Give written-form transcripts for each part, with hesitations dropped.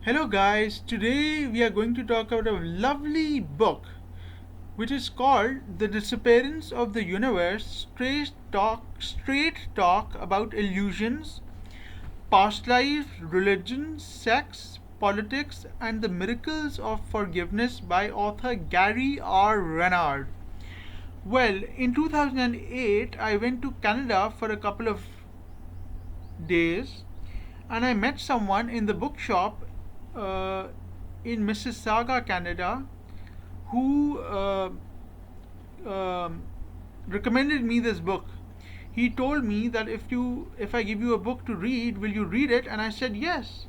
Hello, guys. Today we are going to talk about a lovely book which is called The Disappearance of the Universe. Straight talk about illusions, past life, religion, sex, politics, and the miracles of forgiveness by author Gary R Renard. Well, in 2008, I went to Canada for a couple of days and I met someone in the bookshop uh, in Mississauga, Canada, who um recommended me this book. He told me that if I give you a book to read, will you read it? And I said yes.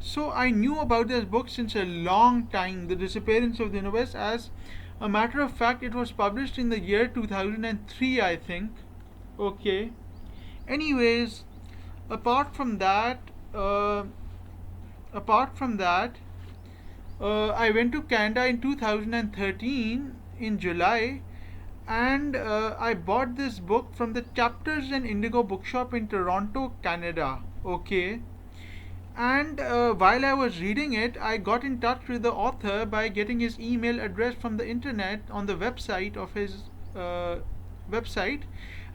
So I knew about this book since a long time, The Disappearance of the Universe. As a matter of fact, it was published in the year 2003, I think. Okay. Anyways, apart from that, uh, apart from that, I went to Canada in 2013 in July, and I bought this book from the Chapters and Indigo bookshop in Toronto, Canada. Okay. And while I was reading it, I got in touch with the author by getting his email address from the internet on the website of his uh, website.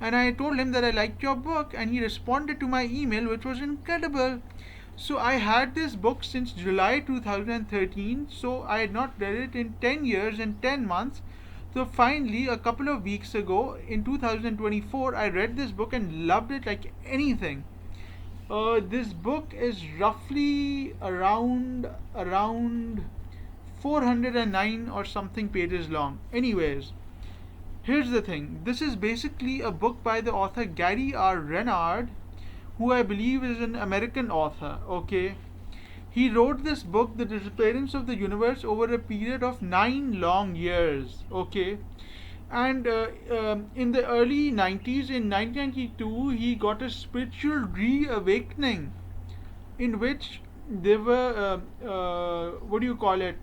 And I told him that I liked your book, and he responded to my email, which was incredible. So I had this book since July 2013, so I had not read it in 10 years and 10 months. So finally, a couple of weeks ago in 2024, I read this book and loved it like anything. This book is roughly around 409 or something pages long. Anyways, here's the thing. This is basically a book by the author Gary R Renard, who I believe is an American author. Okay, he wrote this book, The Disappearance of the Universe, over a period of 9 long years. Okay, and in the early 90s, in 1992, he got a spiritual reawakening in which there were, what do you call it,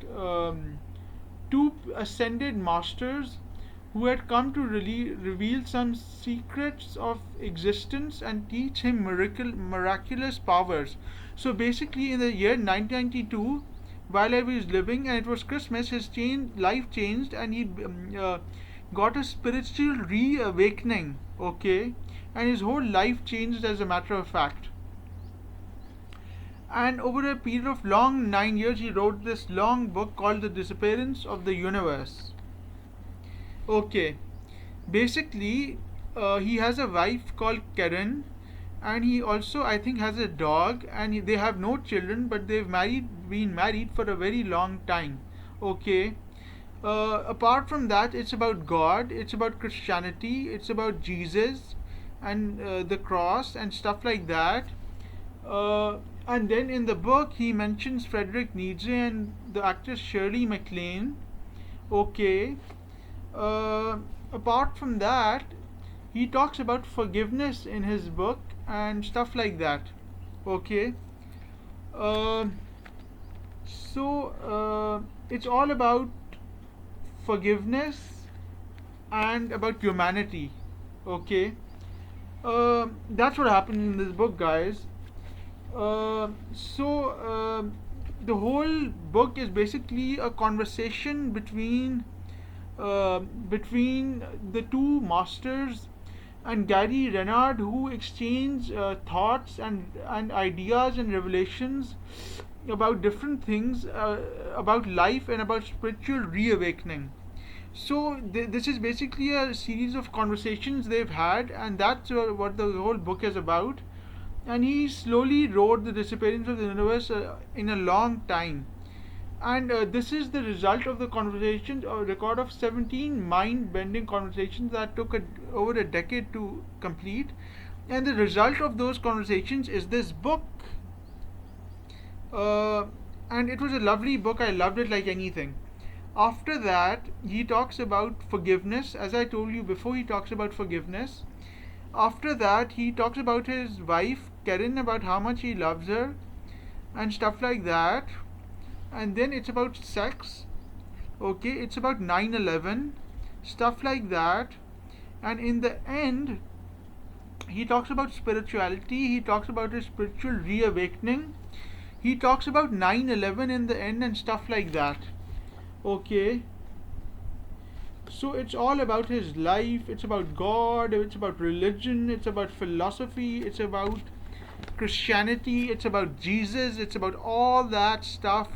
two ascended masters who had come to reveal some secrets of existence and teach him miraculous powers. So basically, in the year 1992, while I was living and it was Christmas, his life changed, and he got a spiritual reawakening. Okay, and his whole life changed as a matter of fact. And over a period of long 9 years, he wrote this long book called The Disappearance of the Universe. Okay, basically, he has a wife called Karen, and he also, I think, has a dog, and they have no children, but been married for a very long time. Okay. Apart from that, it's about God, it's about Christianity, it's about Jesus and the cross and stuff like that. And then in the book, he mentions Frederick Nietzsche and the actress Shirley MacLaine. Okay. Uh, Apart from that, he talks about forgiveness in his book and stuff like that. Okay. Uh, it's all about forgiveness and about humanity. Okay. That's what happens in this book, guys. Uh, so, uh, the whole book is basically a conversation between the two masters and Gary Renard, who exchange thoughts and ideas and revelations about different things, about life and about spiritual reawakening. So this is basically a series of conversations they've had, and that's what the whole book is about. And he slowly wrote The Disappearance of the Universe in a long time. And this is the result of the conversations, a record of 17 mind bending conversations that took over a decade to complete. And the result of those conversations is this book. Uh, and it was a lovely book. I loved it like anything. After that, he talks about forgiveness. As I told you before, he talks about forgiveness. After that, he talks about his wife, Karen, about how much he loves her and stuff like that. And then it's about sex. Okay, it's about 9/11, stuff like that. And in the end, he talks about spirituality, he talks about his spiritual reawakening, He talks about 9/11 in the end and stuff like that. Okay, so it's all about his life, it's about God, it's about religion, it's about philosophy, it's about Christianity, it's about Jesus, it's about all that stuff.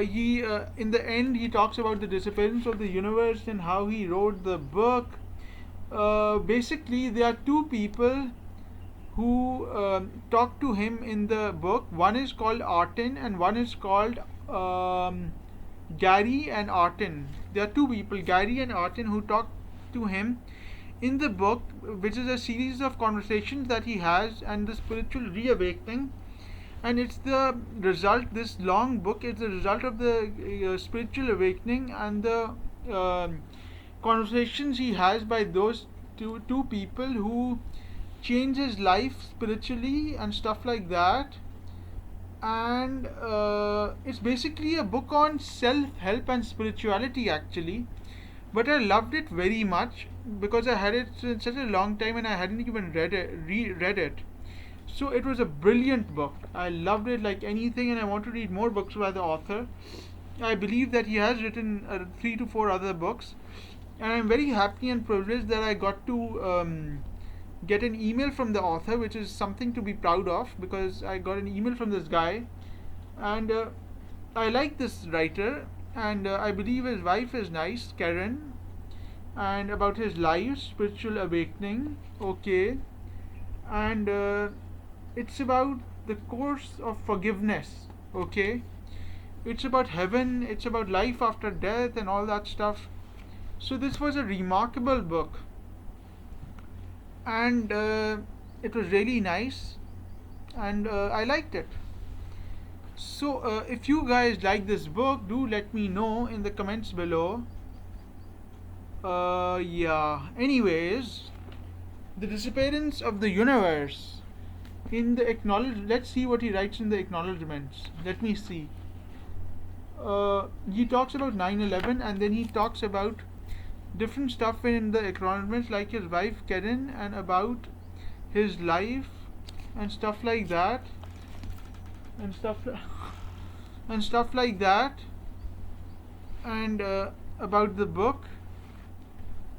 He In the end he talks about the disappearance of the universe and how he wrote the book. Basically, there are two people who talk to him in the book. One is called Artin and one is called Gary and Artin. There are two people, Gary and Artin, who talk to him in the book, which is a series of conversations that he has and the spiritual reawakening. And it's the result, this long book is the result of the spiritual awakening and the conversations he has by those two people who change his life spiritually and stuff like that. And it's basically a book on self-help and spirituality actually, but I loved it very much because I had it in such a long time and I hadn't even reread it. So it was a brilliant book. I loved it like anything, and I want to read more books by the author. I believe that he has written 3 to 4 other books, and I'm very happy and privileged that I got to get an email from the author, which is something to be proud of because I got an email from this guy, and I like this writer, and I believe his wife is nice, Karen, and about his life, spiritual awakening. Okay, and it's about the course of forgiveness. Okay, it's about heaven, it's about life after death and all that stuff. So this was a remarkable book, and it was really nice, and I liked it. So if you guys like this book, do let me know in the comments below. Yeah, anyways, the disappearance of the universe. In the let's see what he writes in the acknowledgements. Let me see. He talks about 9/11, and then he talks about different stuff in the acknowledgements, like his wife Karen, and about his life and stuff like that, and and stuff like that, and about the book,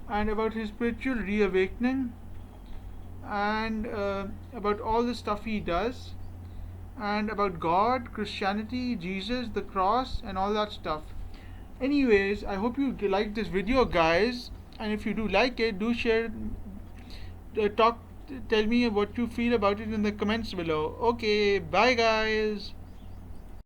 and about his spiritual reawakening, and about all the stuff he does, and about God, Christianity, Jesus, the cross, and all that stuff. Anyways, I hope you like this video, guys, and if you do like it, do share, tell me what you feel about it in the comments below. Okay, bye guys.